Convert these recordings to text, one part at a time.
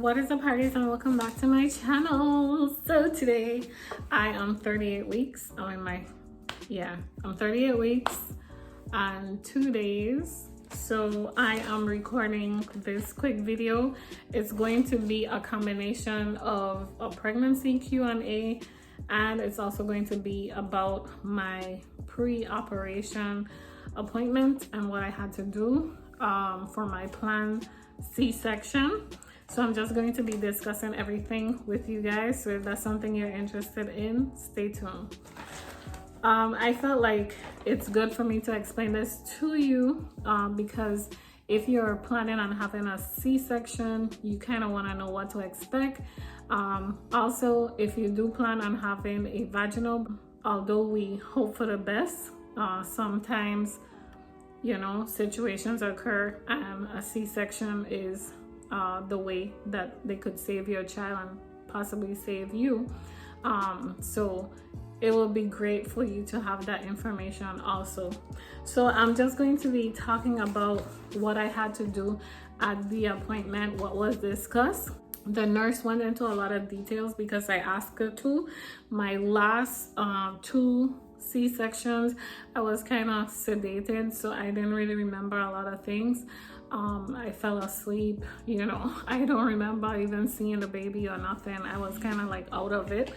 What is up, parties, and welcome back to my channel. So today I am 38 weeks. I'm 38 weeks and 2 days. So I am recording this quick video. It's going to be a combination of a pregnancy Q&A, and it's also going to be about my pre-operation appointment and what I had to do for my planned C-section. So I'm just going to be discussing everything with you guys. So if that's something you're interested in, stay tuned. I felt like it's good for me to explain this to you because if you're planning on having a C-section, you kind of want to know what to expect. Also, if you do plan on having a vaginal, although we hope for the best, sometimes, you know, situations occur and a C-section is the way that they could save your child and possibly save you. So it will be great for you to have that information also. So I'm just going to be talking about what I had to do at the appointment, what was discussed. The nurse went into a lot of details because I asked her to. My last two C-sections, I was kind of sedated, so I didn't really remember a lot of things. I fell asleep, you know. I don't remember even seeing the baby or nothing. I was kind of like out of it.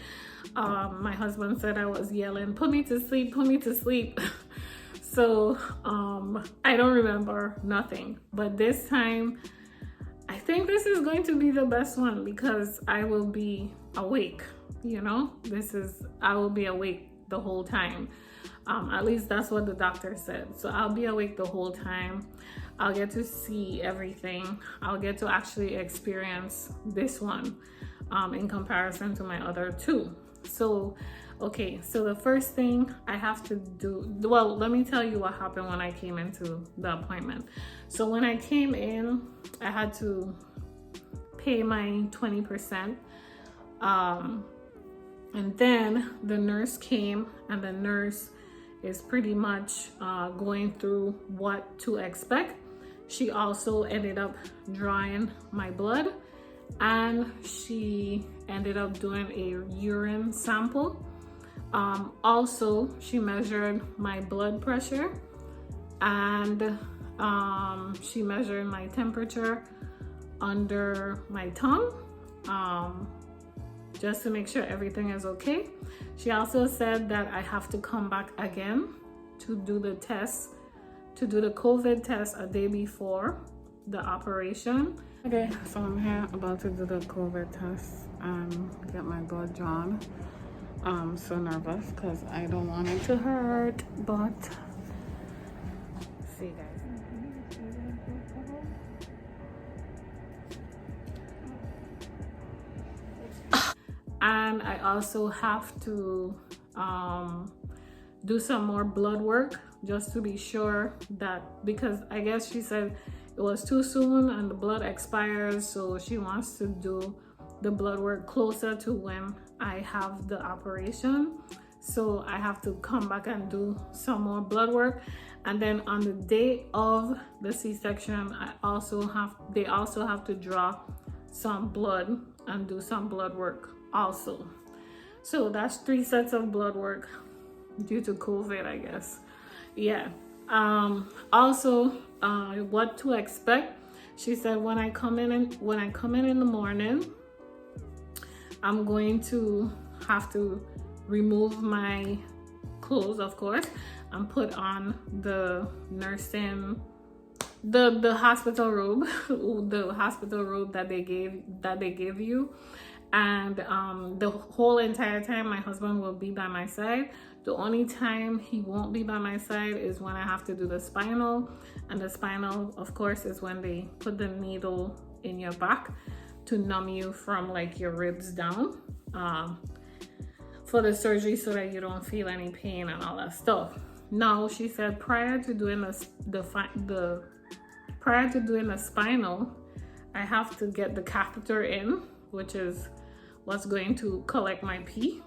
My husband said I was yelling, "Put me to sleep, put me to sleep." So I don't remember nothing. But this time, I think this is going to be the best one because I will be awake, you know. I will be awake the whole time. At least that's what the doctor said. So I'll be awake the whole time. I'll get to see everything. I'll get to actually experience this one in comparison to my other two. So, okay, so the first thing I have to do, well, let me tell you what happened when I came into the appointment. So when I came in, I had to pay my 20%. And then the nurse came, and the nurse is pretty much going through what to expect. She also ended up drawing my blood, and she ended up doing a urine sample. Also, she measured my blood pressure, and she measured my temperature under my tongue, just to make sure everything is okay. She also said that I have to come back again to do the test, to do the COVID test a day before the operation. Okay, so I'm here about to do the COVID test and get my blood drawn. I'm so nervous because I don't want it to hurt, but see, guys. And I also have to do some more blood work just to be sure that, because I guess she said it was too soon and the blood expires, so she wants to do the blood work closer to when I have the operation. So I have to come back and do some more blood work. And then on the day of the C-section, they also have to draw some blood and do some blood work also. So that's 3 sets of blood work due to COVID, I guess. Yeah. Also, what to expect. She said when I come in in the morning, I'm going to have to remove my clothes, of course, and put on the nursing, the hospital robe, the hospital robe that they give you. And the whole entire time my husband will be by my side. The only time he won't be by my side is when I have to do the spinal. And the spinal, of course, is when they put the needle in your back to numb you from like your ribs down for the surgery, so that you don't feel any pain and all that stuff. Now, she said prior to doing the spinal, I have to get the catheter in, which is what's going to collect my pee.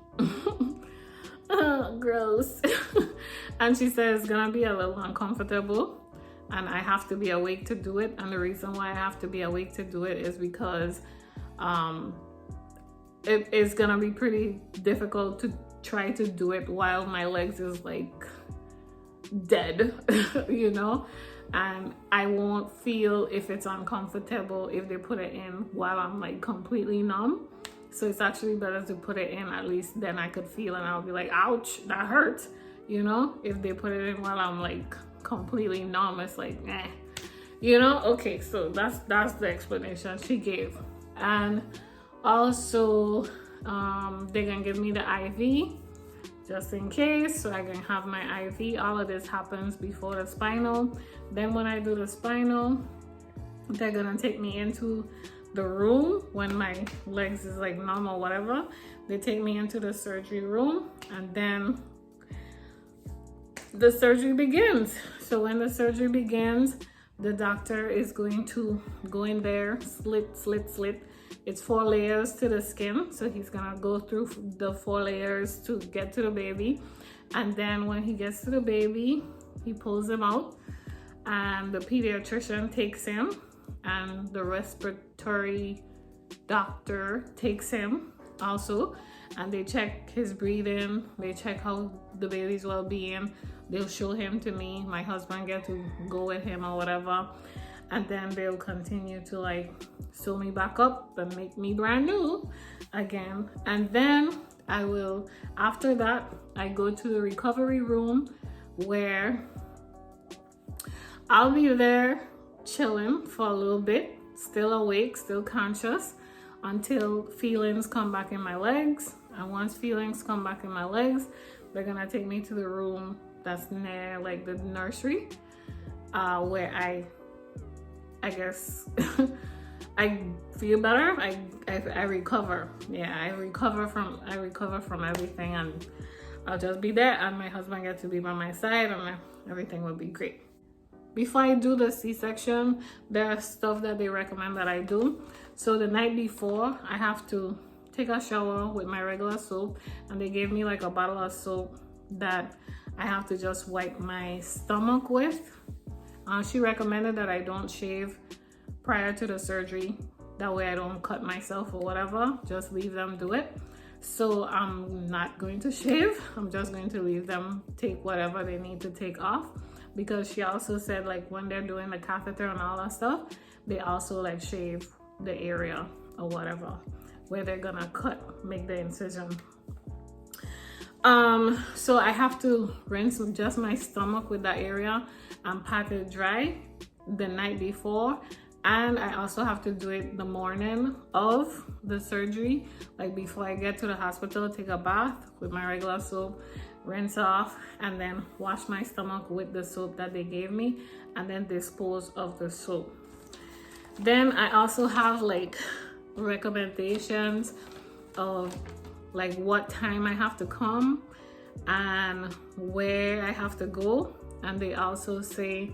Gross. And she says it's gonna be a little uncomfortable and I have to be awake to do it. And the reason why I have to be awake to do it is because It is gonna be pretty difficult to try to do it while my legs is like dead, you know, and I won't feel if it's uncomfortable if they put it in while I'm like completely numb. So it's actually better to put it in, at least then I could feel and I'll be like, ouch, that hurts, you know. If they put it in while I'm like completely numb, it's like, eh, you know. Okay, so that's the explanation she gave. And also they're gonna give me the IV just in case, so I can have my IV. All of this happens before the spinal. Then when I do the spinal, they're gonna take me into the room when my legs is like numb or whatever. They take me into the surgery room, and then the surgery begins. So when the surgery begins, the doctor is going to go in there, slit. It's 4 layers to the skin, so he's gonna go through the 4 layers to get to the baby. And then when he gets to the baby, he pulls him out, and the pediatrician takes him, and the respiratory doctor takes him also, and they check his breathing, they check how the baby's well-being. They'll show him to me, my husband get to go with him or whatever, and then they'll continue to like sew me back up and make me brand new again. And then I will, after that, I go to the recovery room where I'll be there chilling for a little bit, still awake, still conscious, until feelings come back in my legs. And once feelings come back in my legs, they're gonna take me to the room that's near like the nursery, where I guess I feel better. I recover. Yeah, I recover from everything, and I'll just be there, and my husband gets to be by my side, and everything will be great. Before I do the C-section, there are stuff that they recommend that I do. So the night before, I have to take a shower with my regular soap, and they gave me like a bottle of soap that I have to just wipe my stomach with. She recommended that I don't shave prior to the surgery. That way I don't cut myself or whatever, just leave them do it. So I'm not going to shave. I'm just going to leave them take whatever they need to take off, because she also said like when they're doing the catheter and all that stuff, they also like shave the area or whatever where they're gonna cut, make the incision. So I have to rinse just my stomach with that area and pat it dry the night before. And I also have to do it the morning of the surgery, like before I get to the hospital, take a bath with my regular soap, rinse off, and then wash my stomach with the soap that they gave me, and then dispose of the soap. Then I also have like recommendations of like what time I have to come and where I have to go. And they also say,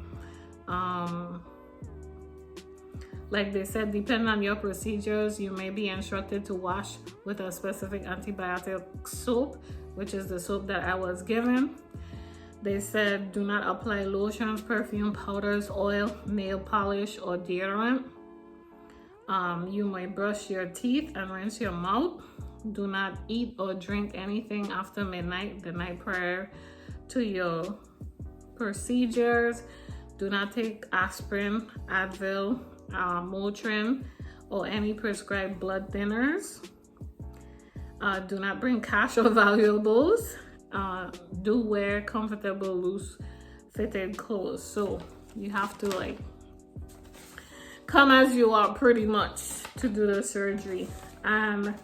like they said, depending on your procedures, you may be instructed to wash with a specific antibiotic soap, which is the soap that I was given. They said do not apply lotions, perfume, powders, oil, nail polish, or deodorant. You may brush your teeth and rinse your mouth. Do not eat or drink anything after midnight, the night prior to your procedures. Do not take aspirin, Advil, Motrin, or any prescribed blood thinners. Do not bring cash or valuables. Do wear comfortable, loose fitted clothes. So you have to like come as you are pretty much to do the surgery. And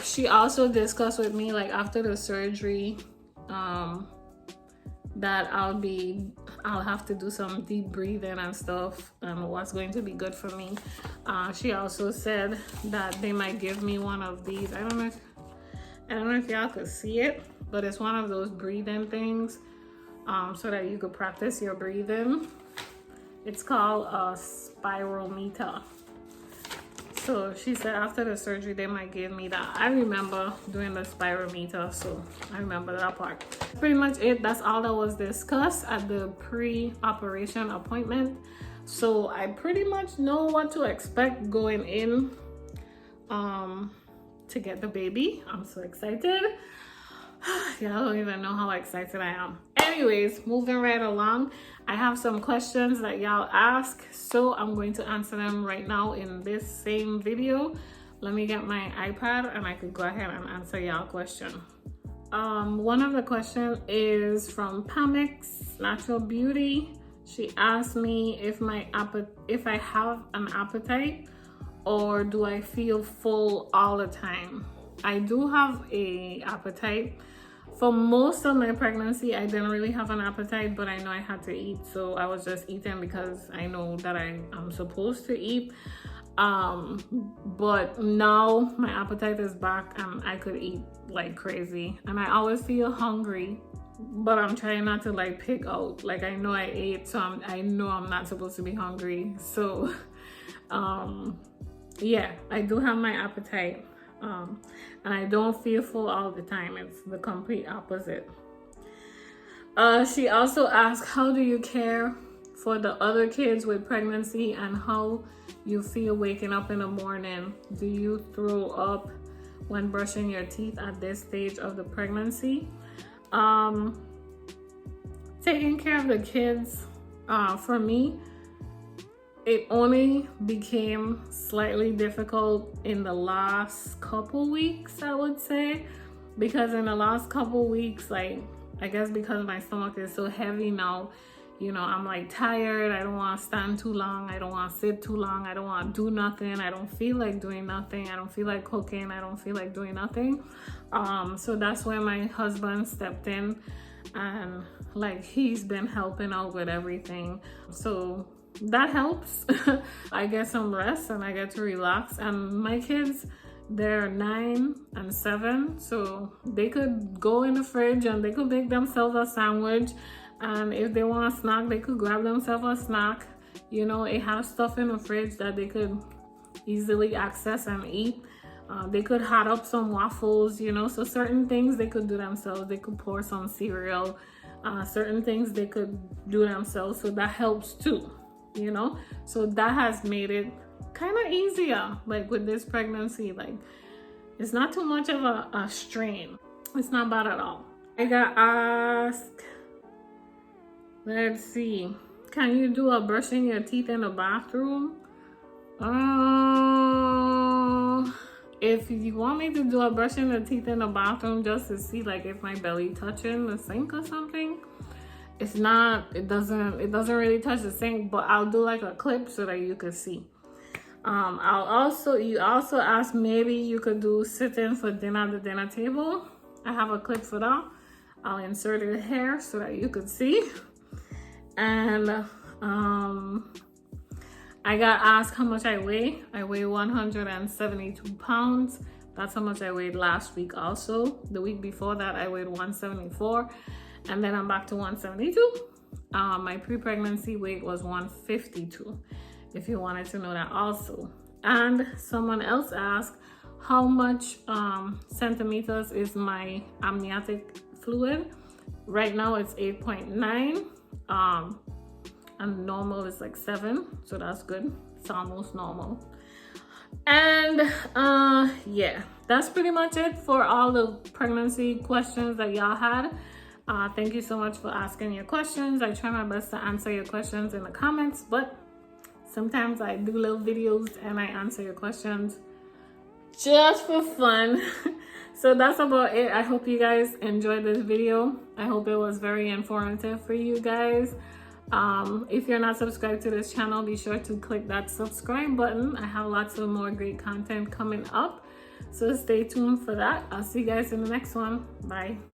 she also discussed with me like after the surgery that I'll have to do some deep breathing and stuff, and what's going to be good for me. She also said that they might give me one of these. I don't know if y'all could see it, but it's one of those breathing things, so that you could practice your breathing. It's called a spirometer. So she said after the surgery they might give me that. I remember doing the spirometer, so I remember that part. Pretty much it. That's all that was discussed at the pre-operation appointment. So I pretty much know what to expect going in to get the baby. I'm so excited. Y'all don't even know how excited I am. Anyways, moving right along, I have some questions that y'all ask, so I'm going to answer them right now in this same video. Let me get my iPad and I could go ahead and answer y'all question. One of the questions is from Pamix Natural Beauty. She asked me if I have an appetite, or do I feel full all the time? I do have a appetite. For most of my pregnancy, I didn't really have an appetite, but I know I had to eat, so I was just eating because I know that I am supposed to eat. But now my appetite is back and I could eat like crazy, and I always feel hungry, but I'm trying not to like pick out. Like, I know I ate, so I know I'm not supposed to be hungry. So yeah, I do have my appetite, and I don't feel full all the time. It's the complete opposite. She also asked, how do you care for the other kids with pregnancy, and how you feel waking up in the morning? Do you throw up when brushing your teeth at this stage of the pregnancy? Taking care of the kids, for me, it only became slightly difficult in the last couple weeks, I would say, because in the last couple weeks, like, I guess because my stomach is so heavy now, you know, I'm like tired. I don't want to stand too long. I don't want to sit too long. I don't want to do nothing. I don't feel like doing nothing. I don't feel like cooking. I don't feel like doing nothing. So that's when my husband stepped in, and like, he's been helping out with everything. So that helps. I get some rest and I get to relax. And my kids, they're 9 and 7, so they could go in the fridge and they could make themselves a sandwich, and if they want a snack, they could grab themselves a snack. You know, it has stuff in the fridge that they could easily access and eat. They could hot up some waffles, you know, so certain things they could do themselves. They could pour some cereal. Certain things they could do themselves, so that helps too, you know. So that has made it kind of easier, like with this pregnancy. Like, it's not too much of a strain. It's not bad at all. I got asked, let's see, can you do a brushing your teeth in the bathroom? If you want me to do a brushing the teeth in the bathroom just to see like if my belly touching the sink or something, it doesn't really touch the sink, but I'll do like a clip so that you could see. You also asked maybe you could do sitting for dinner at the dinner table. I have a clip for that. I'll insert it here so that you could see. And I got asked how much I weigh. I weigh 172 pounds. That's how much I weighed last week also. The week before that, I weighed 174. And then I'm back to 172. My pre-pregnancy weight was 152, if you wanted to know that also. And someone else asked, how much centimeters is my amniotic fluid? Right now it's 8.9. And normal is like 7, so that's good. It's almost normal. And yeah, that's pretty much it for all the pregnancy questions that y'all had. Thank you so much for asking your questions. I try my best to answer your questions in the comments, but sometimes I do little videos and I answer your questions just for fun. So that's about it. I hope you guys enjoyed this video. I hope it was very informative for you guys. If you're not subscribed to this channel, be sure to click that subscribe button. I have lots of more great content coming up, so stay tuned for that. I'll see you guys in the next one. Bye.